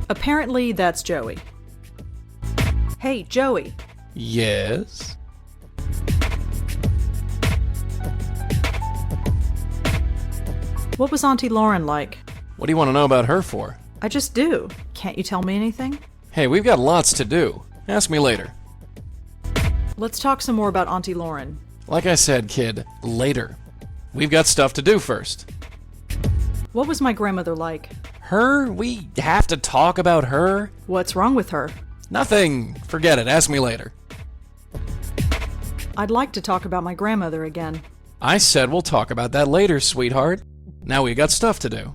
Apparently, that's Joey. Hey, Joey. Yes? What was Auntie Lauren like? What do you want to know about her for? I just do. Can't you tell me anything? Hey, we've got lots to do. Ask me later. Let's talk some more about Auntie Lauren. Like I said, kid, later. We've got stuff to do first. What was my grandmother like? Her? We have to talk about her? What's wrong with her? Nothing. Forget it. Ask me later. I'd like to talk about my grandmother again. I said we'll talk about that later, sweetheart. Now we got stuff to do.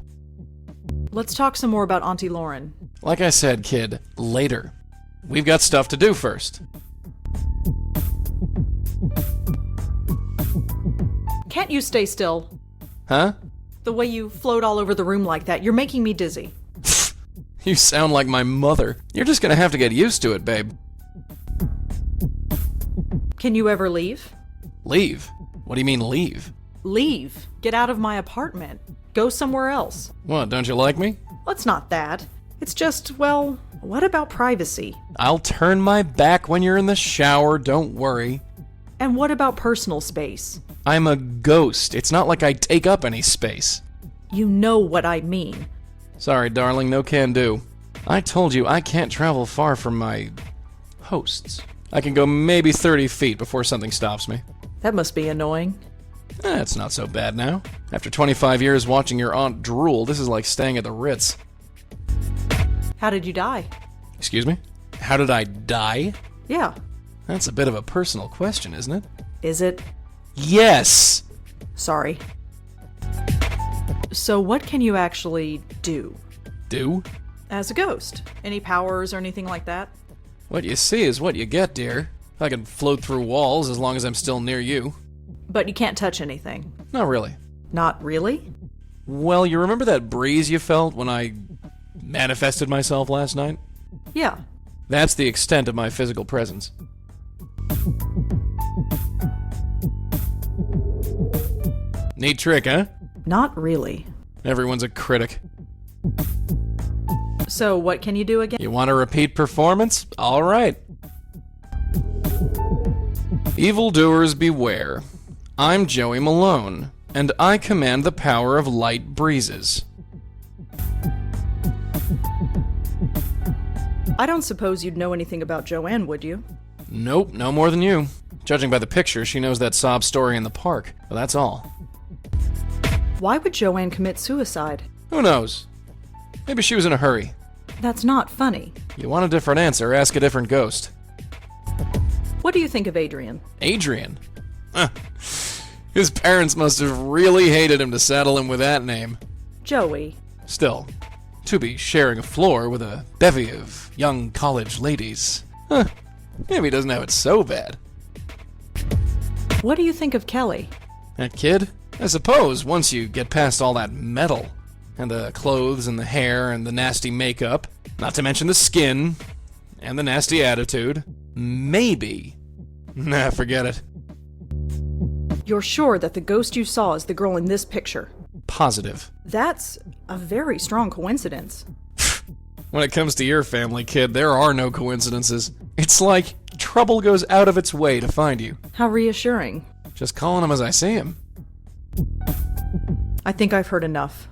Let's talk some more about Auntie Lauren. Like I said, kid, later. We've got stuff to do first. Can't you stay still? Huh? The way you float all over the room like that, you're making me dizzy. You sound like my mother. You're just gonna have to get used to it, babe. Can you ever leave? Leave? What do you mean, leave? Leave. Get out of my apartment. Go somewhere else. What, don't you like me? Well, it's not that. It's just, well, what about privacy? I'll turn my back when you're in the shower, don't worry. And what about personal space? I'm a ghost. It's not like I take up any space. You know what I mean. Sorry, darling, no can do. I told you I can't travel far from my hosts. I can go maybe 30 feet before something stops me. That must be annoying. It's not so bad now. After 25 years watching your aunt drool, this is like staying at the Ritz. How did you die? Excuse me? How did I die? Yeah. That's a bit of a personal question, isn't it? Is it? Yes! Sorry. So what can you actually do? Do? As a ghost? Any powers or anything like that? What you see is what you get, dear. I can float through walls as long as I'm still near you. But you can't touch anything. Not really. Not really? Well, you remember that breeze you felt when I manifested myself last night? Yeah. That's the extent of my physical presence. Neat trick, huh? Not really. Everyone's a critic. So what can you do again? You want a repeat performance? All right. Evildoers beware. I'm Joey Malone, and I command the power of light breezes. I don't suppose you'd know anything about Joanne, would you? Nope, no more than you. Judging by the picture, she knows that sob story in the park, but that's all. Why would Joanne commit suicide? Who knows? Maybe she was in a hurry. That's not funny. You want a different answer, ask a different ghost. What do you think of Adrian? Adrian? Huh. His parents must have really hated him to saddle him with that name. Joey. Still, to be sharing a floor with a bevy of young college ladies. Huh. Maybe he doesn't have it so bad. What do you think of Kelly? That kid? I suppose once you get past all that metal, and the clothes and the hair and the nasty makeup, not to mention the skin, and the nasty attitude, maybe. Nah, forget it. You're sure that the ghost you saw is the girl in this picture? Positive. That's a very strong coincidence. When it comes to your family, kid, there are no coincidences. It's like trouble goes out of its way to find you. How reassuring. Just calling him as I see him. I think I've heard enough.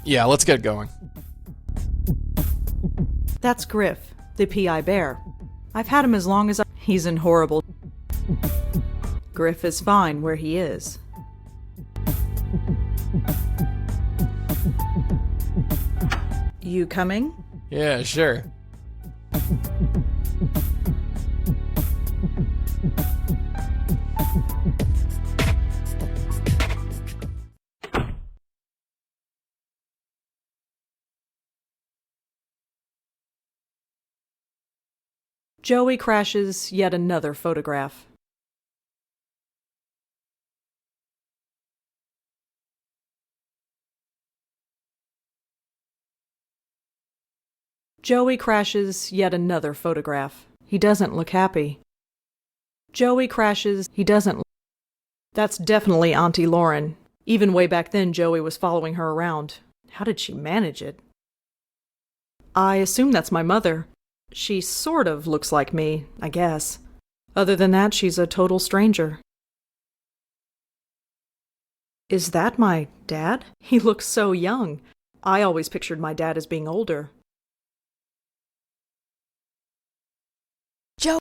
Yeah, let's get going. That's Griff, the PI bear. I've had him as long as He's in horrible... Griff is fine where he is. You coming? Yeah, sure. Joey crashes yet another photograph. Joey crashes yet another photograph. He doesn't look happy. Joey crashes, he doesn't... That's definitely Auntie Lauren. Even way back then, Joey was following her around. How did she manage it? I assume that's my mother. She sort of looks like me, I guess. Other than that, she's a total stranger. Is that my dad? He looks so young. I always pictured my dad as being older. Joe!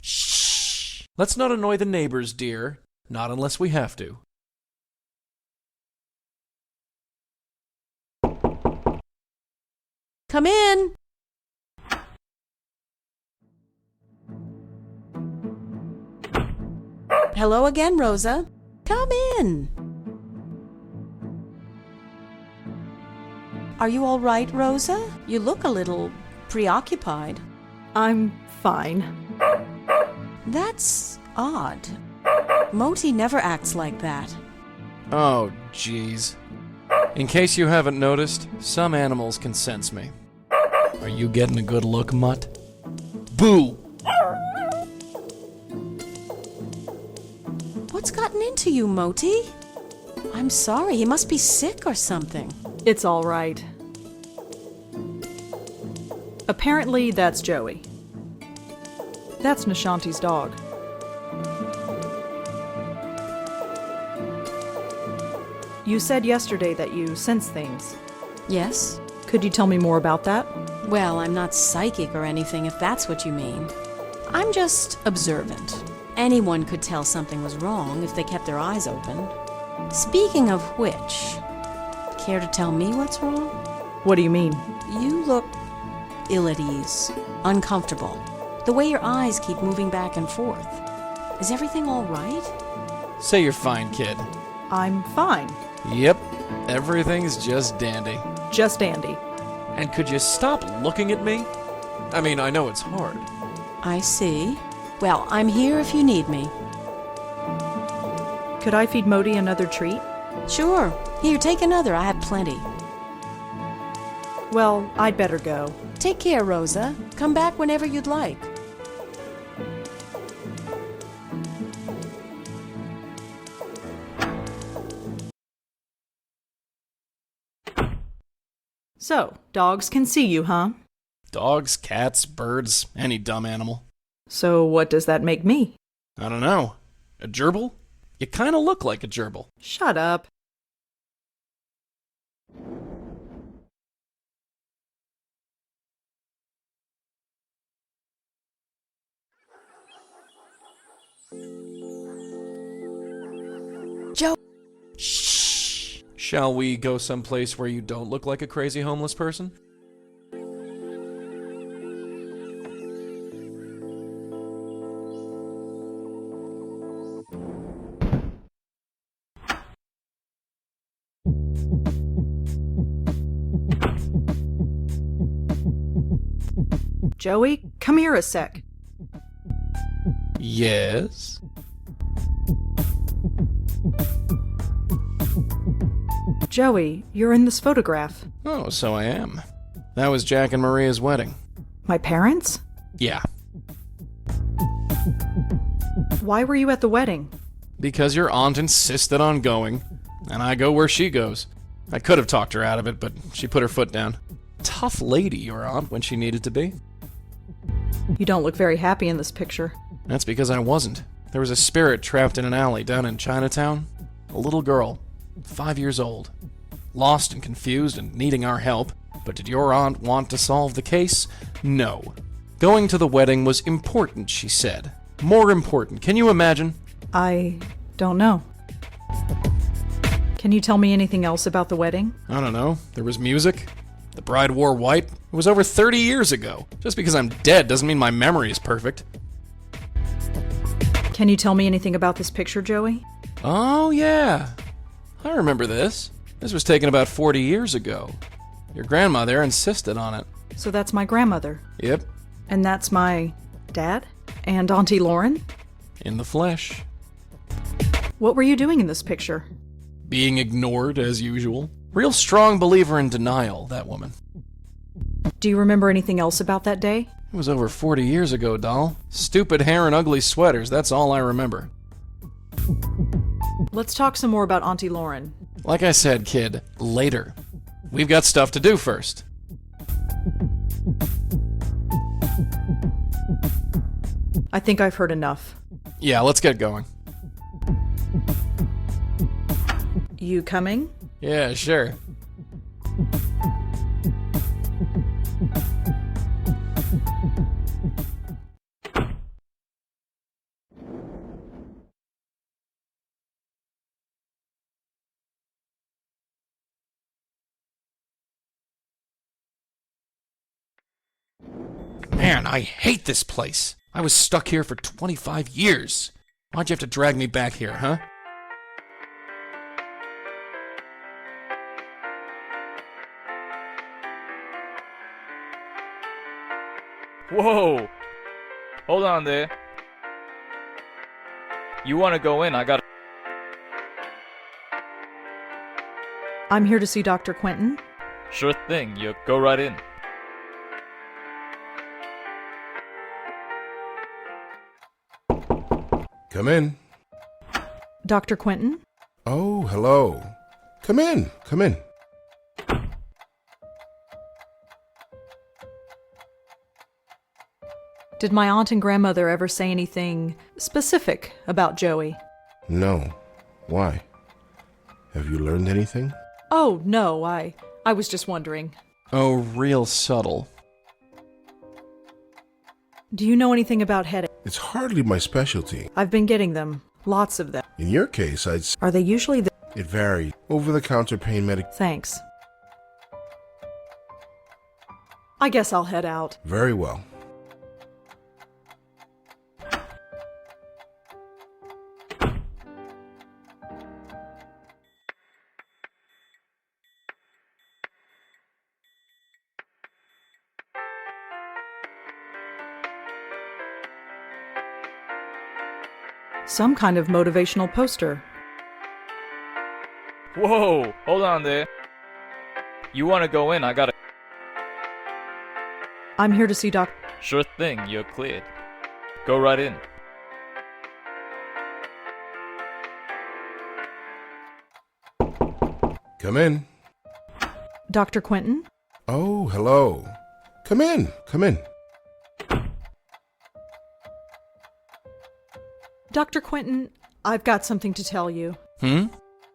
Shh! Let's not annoy the neighbors, dear. Not unless we have to. Come in! Hello again, Rosa. Come in. Are you all right, Rosa? You look a little preoccupied. I'm fine. That's odd. Moti never acts like that. Oh, jeez. In case you haven't noticed, some animals can sense me. Are you getting a good look, Mutt? Boo! What's gotten into you, Moti? I'm sorry, he must be sick or something. It's all right. Apparently, that's Joey. That's Nishanti's dog. You said yesterday that you sense things. Yes? Could you tell me more about that? Well, I'm not psychic or anything, if that's what you mean. I'm just observant. Anyone could tell something was wrong if they kept their eyes open. Speaking of which, care to tell me what's wrong? What do you mean? You look ill at ease, uncomfortable. The way your eyes keep moving back and forth. Is everything all right? Say you're fine, kid. I'm fine. Yep, everything's just dandy. Just Andy. And could you stop looking at me? I mean, I know it's hard. I see. Well, I'm here if you need me. Could I feed Moti another treat? Sure. Here, take another. I have plenty. Well, I'd better go. Take care, Rosa. Come back whenever you'd like. So, dogs can see you, huh? Dogs, cats, birds, any dumb animal. So what does that make me? I don't know. A gerbil? You kind of look like a gerbil. Shut up. Joe! Shh! Shall we go someplace where you don't look like a crazy homeless person? Joey, come here a sec. Yes? Joey, you're in this photograph. Oh, so I am. That was Jack and Maria's wedding. My parents? Yeah. Why were you at the wedding? Because your aunt insisted on going, and I go where she goes. I could have talked her out of it, but she put her foot down. Tough lady, your aunt, when she needed to be. You don't look very happy in this picture. That's because I wasn't. There was a spirit trapped in an alley down in Chinatown. A little girl, 5 years old. Lost and confused and needing our help. But did your aunt want to solve the case? No. Going to the wedding was important, she said. More important. Can you imagine? I don't know. Can you tell me anything else about the wedding? I don't know. There was music. The bride wore white. It was over 30 years ago. Just because I'm dead doesn't mean my memory is perfect. Can you tell me anything about this picture, Joey? Oh, yeah. I remember this. This was taken about 40 years ago. Your grandmother insisted on it. So that's my grandmother. Yep. And that's my dad? And Auntie Lauren? In the flesh. What were you doing in this picture? Being ignored, as usual. Real strong believer in denial, that woman. Do you remember anything else about that day? It was over 40 years ago, doll. Stupid hair and ugly sweaters, that's all I remember. Let's talk some more about Auntie Lauren. Like I said, kid, later. We've got stuff to do first. I think I've heard enough. Yeah, let's get going. You coming? Yeah, sure. Man, I hate this place. I was stuck here for 25 years. Why'd you have to drag me back here, huh? Whoa! Hold on there. You wanna go in? I got. I'm here to see Dr. Quentin. Sure thing, you go right in. Come in. Dr. Quentin? Oh, hello. Come in, come in. Did my aunt and grandmother ever say anything specific about Joey? No. Why? Have you learned anything? Oh, no, I was just wondering. Oh, real subtle. Do you know anything about headaches? It's hardly my specialty. I've been getting them. Lots of them. In your case, Are they usually the... it varies. Over-the-counter pain medic. Thanks. I guess I'll head out. Very well. Some kind of motivational poster. Whoa! Hold on there. You wanna go in? I gotta. I'm here to see Doc... Sure thing, you're cleared. Go right in. Come in. Dr. Quentin? Oh, hello. Come in, come in. Dr. Quentin, I've got something to tell you.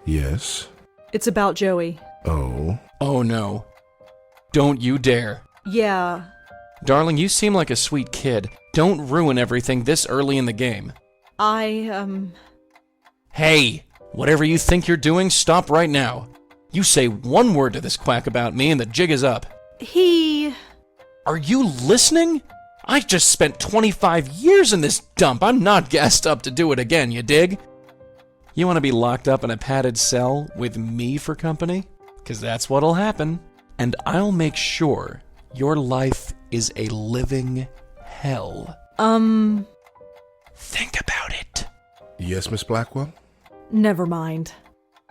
Yes. It's about Joey. Oh. Oh no. Don't you dare. Yeah. Darling, you seem like a sweet kid. Don't ruin everything this early in the game. Hey! Whatever you think you're doing, stop right now. You say one word to this quack about me and the jig is up. He... Are you listening? I just spent 25 years in this dump. I'm not gassed up to do it again, you dig? You want to be locked up in a padded cell with me for company? 'Cause that's what'll happen. And I'll make sure your life is a living hell. Think about it. Yes, Miss Blackwell? Never mind.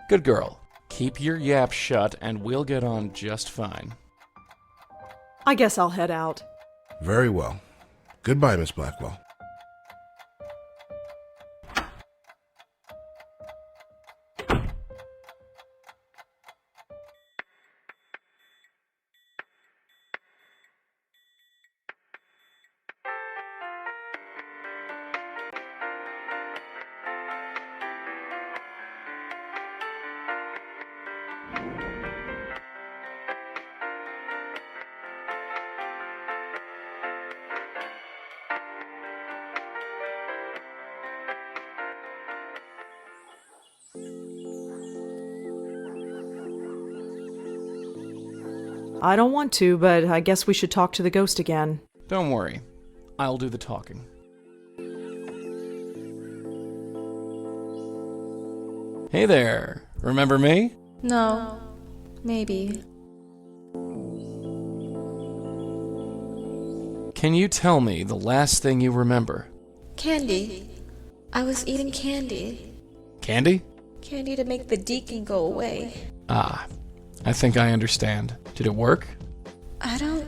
Good girl. Keep your yap shut and we'll get on just fine. I guess I'll head out. Very well. Goodbye, Miss Blackwell. I don't want to, but I guess we should talk to the ghost again. Don't worry. I'll do the talking. Hey there. Remember me? No. Maybe. Can you tell me the last thing you remember? Candy. I was eating candy. Candy? Candy to make the deacon go away. Ah, I think I understand. Did it work? I don't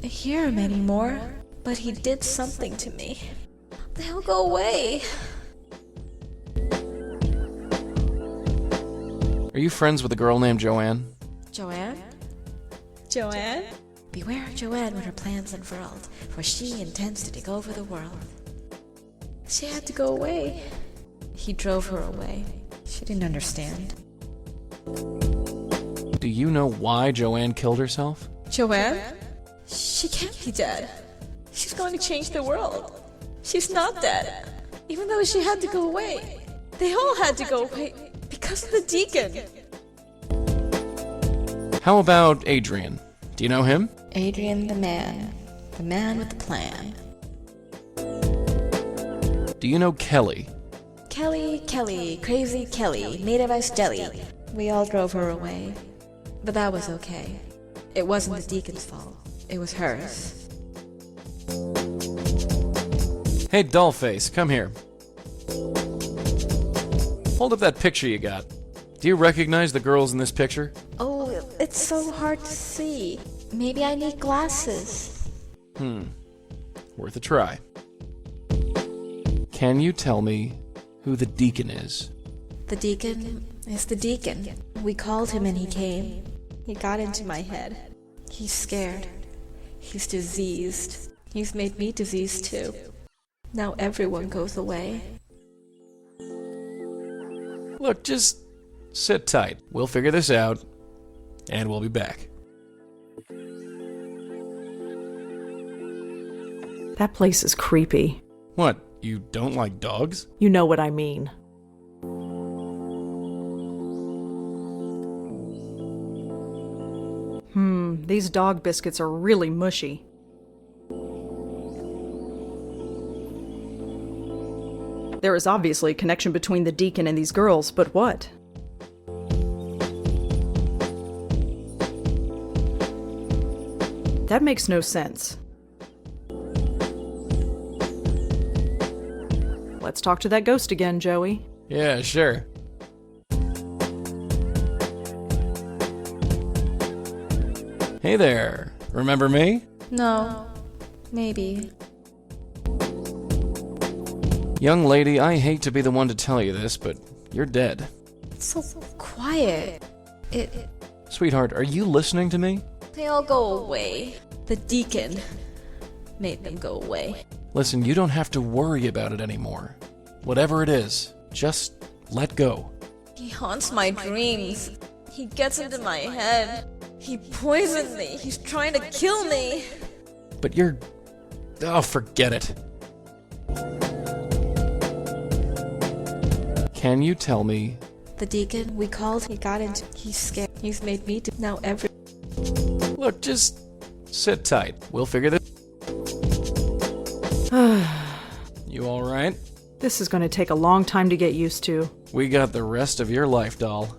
hear him anymore, but he did something to me. They'll go away. Are you friends with a girl named Joanne? Joanne? Joanne? Beware of Joanne when her plans unfurled, for she intends to take over the world. She had to go away. He drove her away. She didn't understand. Do you know why Joanne killed herself? Joanne? She can't be dead. She's going to change the world. She's not dead. Even though she had to go away. They all had to go away because of the deacon. How about Adrian? Do you know him? Adrian the man with the plan. Do you know Kelly? Kelly, crazy Kelly, made of ice jelly. We all drove her away. But that was okay. It wasn't the deacon's fault. It was hers. Hey, Dollface, come here. Hold up that picture you got. Do you recognize the girls in this picture? Oh, it's so hard to see. Maybe I need glasses. Worth a try. Can you tell me who the deacon is? The deacon is the deacon. We called him and he came. He got into my head. He's scared. He's diseased. He's made me diseased too. Now everyone goes away. Look, just sit tight. We'll figure this out, and we'll be back. That place is creepy. What, you don't like dogs? You know what I mean. These dog biscuits are really mushy. There is obviously a connection between the deacon and these girls, but what? That makes no sense. Let's talk to that ghost again, Joey. Yeah, sure. Hey there, remember me? No. Maybe. Young lady, I hate to be the one to tell you this, but you're dead. It's so quiet. Sweetheart, are you listening to me? They all go away. The deacon made them go away. Listen, you don't have to worry about it anymore. Whatever it is, just let go. He haunts my dreams. He gets into my head. He poisoned me. He's trying to kill me. But you're... Oh, forget it. Can you tell me... The deacon we called, he got into... He's scared. He's made me do... Now every... Look, just sit tight. We'll figure this... You all right? This is going to take a long time to get used to. We got the rest of your life, doll.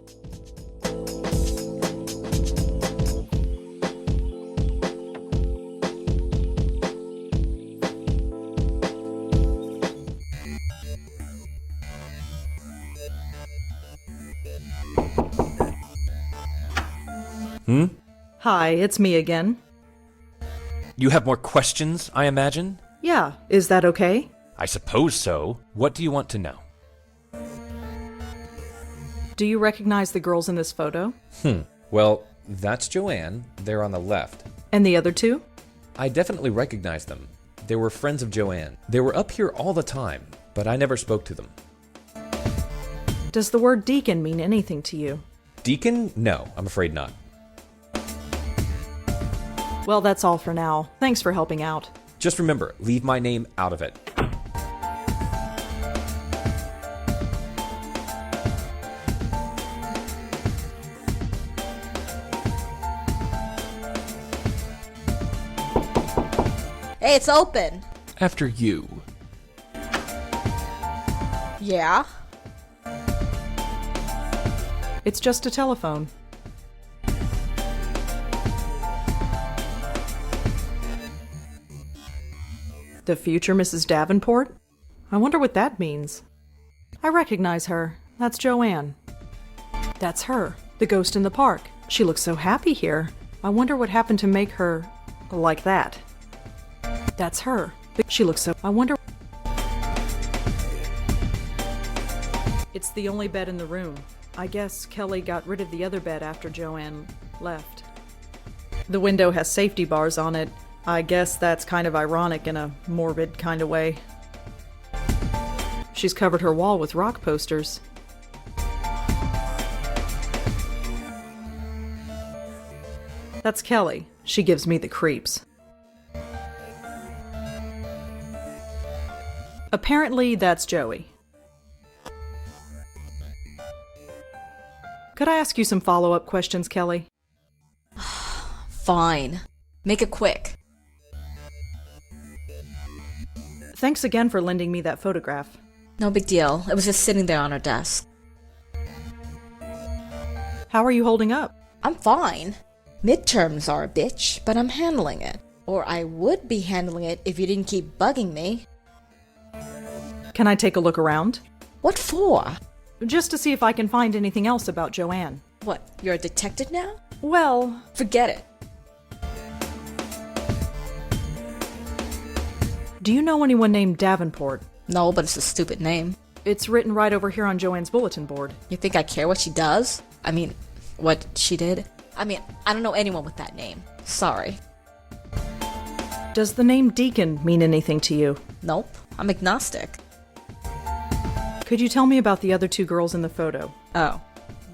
Hi, it's me again. You have more questions, I imagine? Yeah, is that okay? I suppose so. What do you want to know? Do you recognize the girls in this photo? Well, that's Joanne, there on the left. And the other two? I definitely recognize them. They were friends of Joanne. They were up here all the time, but I never spoke to them. Does the word deacon mean anything to you? Deacon? No, I'm afraid not. Well, that's all for now. Thanks for helping out. Just remember, leave my name out of it. Hey, it's open. After you. Yeah? It's just a telephone. The future Mrs. Davenport? I wonder what that means. I recognize her. That's Joanne. That's her, the ghost in the park. She looks so happy here. I wonder what happened to make her like that. That's her. She looks so... I wonder... It's the only bed in the room. I guess Kelly got rid of the other bed after Joanne left. The window has safety bars on it. I guess that's kind of ironic in a morbid kind of way. She's covered her wall with rock posters. That's Kelly. She gives me the creeps. Apparently, that's Joey. Could I ask you some follow-up questions, Kelly? Fine. Make it quick. Thanks again for lending me that photograph. No big deal. It was just sitting there on her desk. How are you holding up? I'm fine. Midterms are a bitch, but I'm handling it. Or I would be handling it if you didn't keep bugging me. Can I take a look around? What for? Just to see if I can find anything else about Joanne. What, you're a detective now? Well, Forget it. do you know anyone named Davenport? No, but it's a stupid name. It's written right over here on Joanne's bulletin board. You think I care what she does? I mean, what she did? I mean, I don't know anyone with that name. Sorry. Does the name Deacon mean anything to you? Nope. I'm agnostic. Could you tell me about the other two girls in the photo? Oh.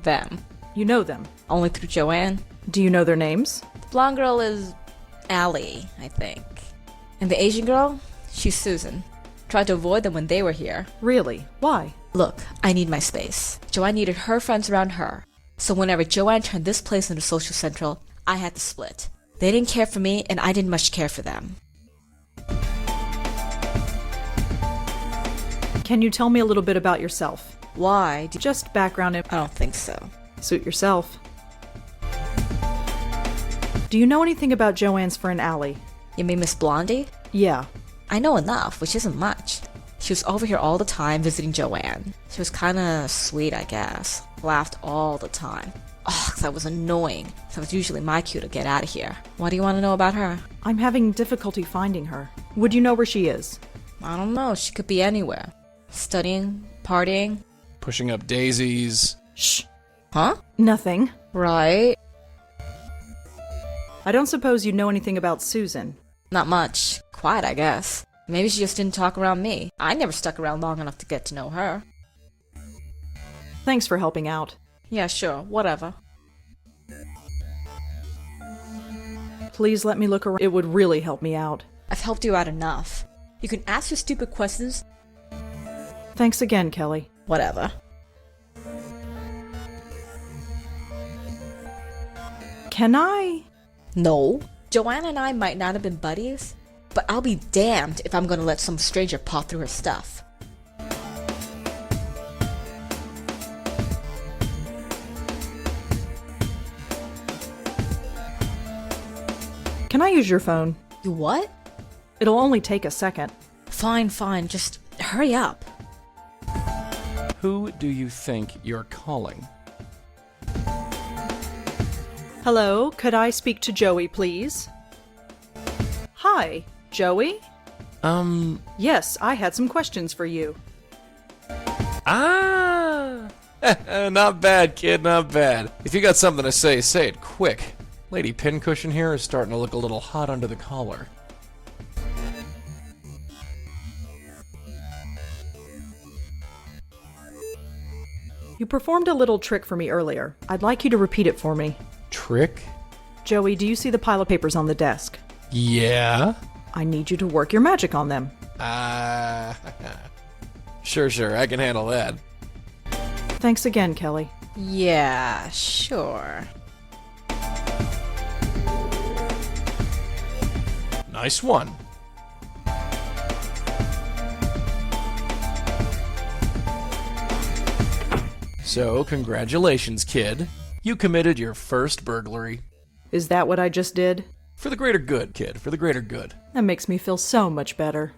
Them. You know them. Only through Joanne. Do you know their names? The blonde girl is Allie, I think. And the Asian girl? She's Susan. Tried to avoid them when they were here. Really? Why? Look, I need my space. Joanne needed her friends around her. So whenever Joanne turned this place into social central, I had to split. They didn't care for me, and I didn't much care for them. Can you tell me a little bit about yourself? Why? Just background I don't think so. Suit yourself. Do you know anything about Joanne's friend Allie? You mean Miss Blondie? Yeah. I know enough, which isn't much. She was over here all the time visiting Joanne. She was kinda sweet, I guess. Laughed all the time. Ugh, that was annoying. So it was usually my cue to get out of here. What do you want to know about her? I'm having difficulty finding her. Would you know where she is? I don't know. She could be anywhere. Studying, partying. Pushing up daisies. Shh. Huh? Nothing. Right. I don't suppose you know anything about Susan. Not much. Quiet, I guess. Maybe she just didn't talk around me. I never stuck around long enough to get to know her. Thanks for helping out. Yeah, sure. Whatever. Please let me look around. It would really help me out. I've helped you out enough. You can ask your stupid questions. Thanks again, Kelly. Whatever. Can I? No. Joanna and I might not have been buddies, but I'll be damned if I'm gonna let some stranger paw through her stuff. Can I use your phone? You what? It'll only take a second. Fine, fine. Just hurry up. Who do you think you're calling? Hello, could I speak to Joey, please? Hi, Joey? Yes, I had some questions for you. Ah! Not bad, kid, not bad. If you got something to say it quick. Lady Pincushion here is starting to look a little hot under the collar. You performed a little trick for me earlier. I'd like you to repeat it for me. Trick? Joey, do you see the pile of papers on the desk? Yeah? I need you to work your magic on them. Sure, I can handle that. Thanks again, Kelly. Yeah, sure. Nice one. So, congratulations, kid. You committed your first burglary. Is that what I just did? For the greater good, kid, for the greater good. That makes me feel so much better.